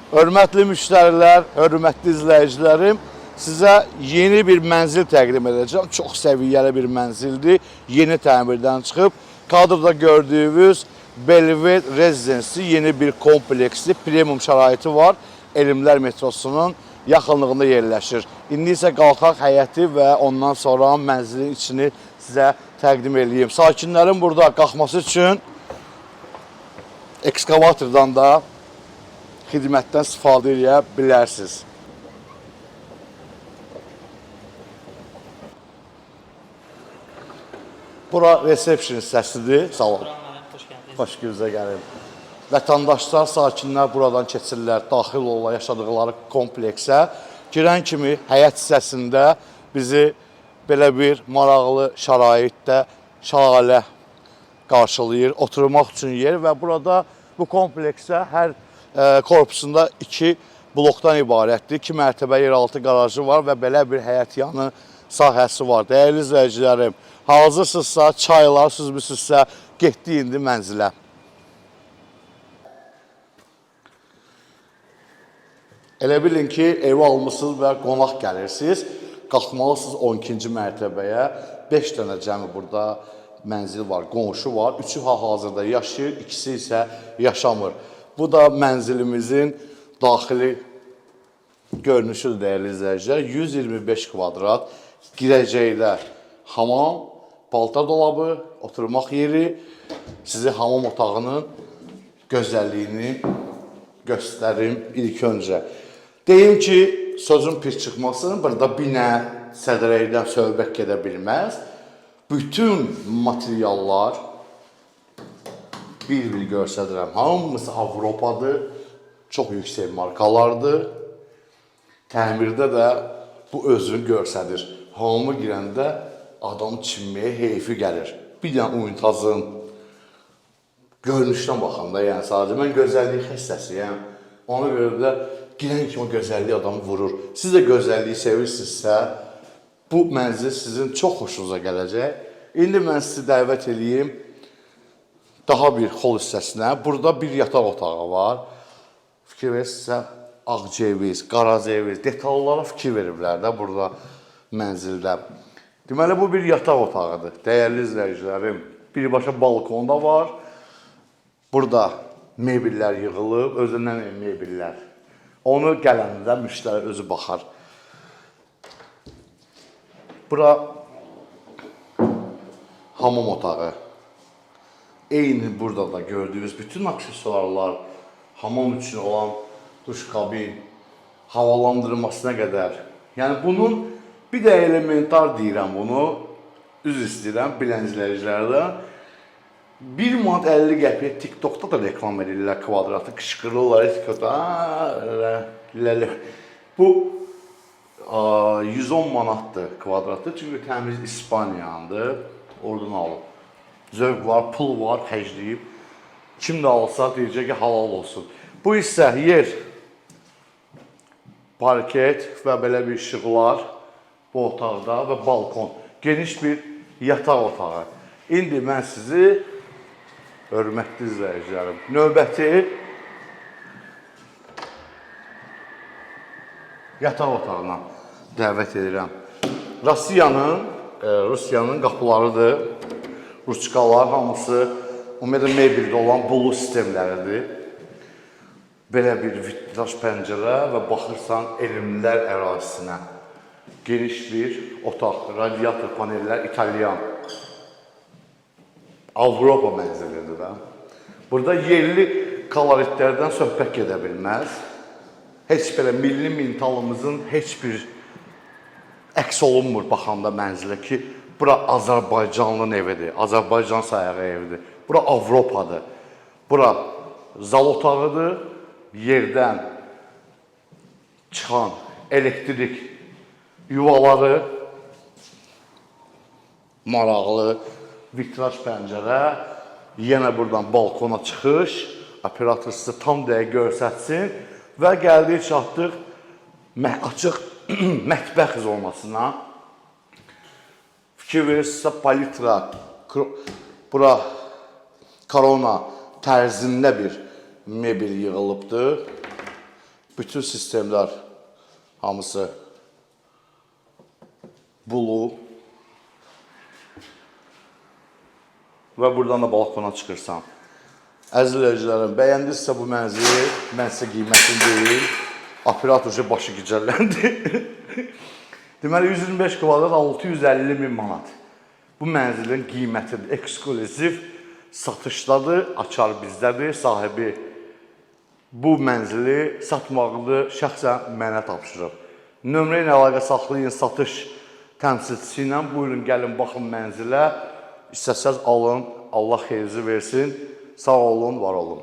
Hörmətli müştərilər, hörmətli izləyicilərim, sizə yeni bir mənzil təqdim edəcəm. Çox səviyyəli bir mənzildir. Yeni təmirdən çıxıb. Kadrda gördüyünüz Belved Residency yeni bir kompleksli premium şəraiti var. Elmlər metrosunun yaxınlığında yerləşir. İndi isə qalxaq həyəti və ondan sonra mənzilin içini sizə təqdim edeyim. Sakinlərin burada qalxması üçün ekskavatordan da xidmətdən istifadə edə bilərsiniz. Bura resepsiyon hissəsidir. Salon. Xoş gözə gəlin. Vətəndaşlar, sakinlər buradan keçirlər, daxil olurlar yaşadıqları kompleksə. Girən kimi həyət hissəsində bizi belə bir maraqlı şəraitdə şəlalə qarşılayır, oturmaq üçün yer və burada bu kompleksə hər korpusunda 2 blokdan ibarətdir. 2 mərtəbə yeraltı qarajı var və belə bir həyətyanı sahəsi var. Dəyərli izləyicilərim, hazırsınızsa, çaylar süzmüsünüzsə, getdik indi mənzilə. Elə bilin ki, evi almışsınız və qonaq gəlirsiniz. Qalxmalısınız 12-ci mərtəbəyə. 5 dənə cəmi burada mənzil var, qonşu var. 3-ü hal-hazırda yaşayır, ikisi isə yaşamır. Bu da mənzilimizin daxili görünüşüdür, dəyərli izləyicilər. 125 kvadrat, girəcəkdə hamam, paltar dolabı, oturmaq yeri, sizi hamam otağının gözəlliyini göstərim ilk öncə. Deyim ki, sözün pis çıxmasın, burada binə, sədrəkdən söhbət gedə bilməz. Bütün materiallar bir-bir göstərirəm. Hamısı Avropadır, çox yüksək markalardır. Təmirdə də bu özünü göstərir. Hamı girəndə adam çinməyə heyfi gəlir. Bir dənə unitazın görünüşdən baxanda, yəni sadəcə mən gözəllik xəstəsiyəm. Ona görə də girən kimi gözəllik adamı vurur. Siz də gözəlliyi sevirsinizsə, bu mənzil sizin çox xoşunuza gələcək. İndi mən sizi dəvət edeyim daha bir xol hissəsinə. Burada bir yataq otağı var. Fikir verirsinizsə, ağceviz, qaraceviz, detallara fikir veriblər də burada mənzildə. Deməli, bu bir yataq otağıdır. Dəyərli izləyicilərim, birbaşa balkonda var. Burada mebellər yığılıb, özündən mebellər. Onu gələndə müştəri özü baxar. Bura hamam otağı. Eyni burada da gördüyünüz bütün aksesuarlar, hamam üçün olan duş kabin, havalandırılmasına qədər. Yəni bunun bir də elementar deyirəm bunu, üz istəyirəm bilənçilərdən. 1 manat 50 qəpiyə TikTokda da reklam edirlər kvadratı, qışqırırlar TikTokda. Bu 110 manatdır kvadratı, çünki təmiz İspaniyandır, oradan alıb. Zövq var, pul var, xərcləyib. Kim də alsa deyəcək ki, halal olsun. Bu isə yer, parket və belə bir işıqlar bu otaqda və balkon. Geniş bir yataq otağı. İndi mən sizi, hörmətli izləyicilərim, növbəti yataq otağına dəvət edirəm. Rusiyanın qapılarıdır. Ruçkalar hamısı ümumiyyətlə mebeldə olan bulu sistemləridir. Belə bir vitraj pəncərə və baxırsan elmlər ərazisinə. Geniş bir otaq, radiator panellər İtalyan. Avropa mənzilidir də. Burada yerli koloritlərdən söhbət gedə bilməz. Heç belə milli mentalımızın heç bir əks olunmur baxanda mənzilə ki, bura Azərbaycanlının evidir, Azərbaycan sayağı evidir. Bura Avropadır. Bura zal otağıdır. Yerdən çıxan elektrik yuvaları, maraqlı vitraj pəncərə, yenə buradan balkona çıxış, operator sizə tam dəqiq göstərsin və gəldik çatdıq açıq mətbəx zonasına. Fikir verirsinizsə, palitra, bura korona tərzində bir mebel yığılıbdır. Bütün sistemlər hamısı bulu. Və buradan da balkona çıxırsan. Əziz izləyicilərim, bəyəndinizsə bu mənzili, mən sizə qiymətini deyil, operatorca başı gicəlləndi. Deməli, 125 kvadrat 650 min manat. Bu mənzilin qiymətidir, ekskluziv satışdadır, açar bizdədir, sahibi bu mənzili satmağını şəxsən mənə tapşırıb. Nömrə ilə əlaqə saxlayın, satış təmsilçisi ilə buyurun, gəlin, baxın mənzilə. İstəsəz alın, Allah xeyirinizi versin. Sağ olun, var olun.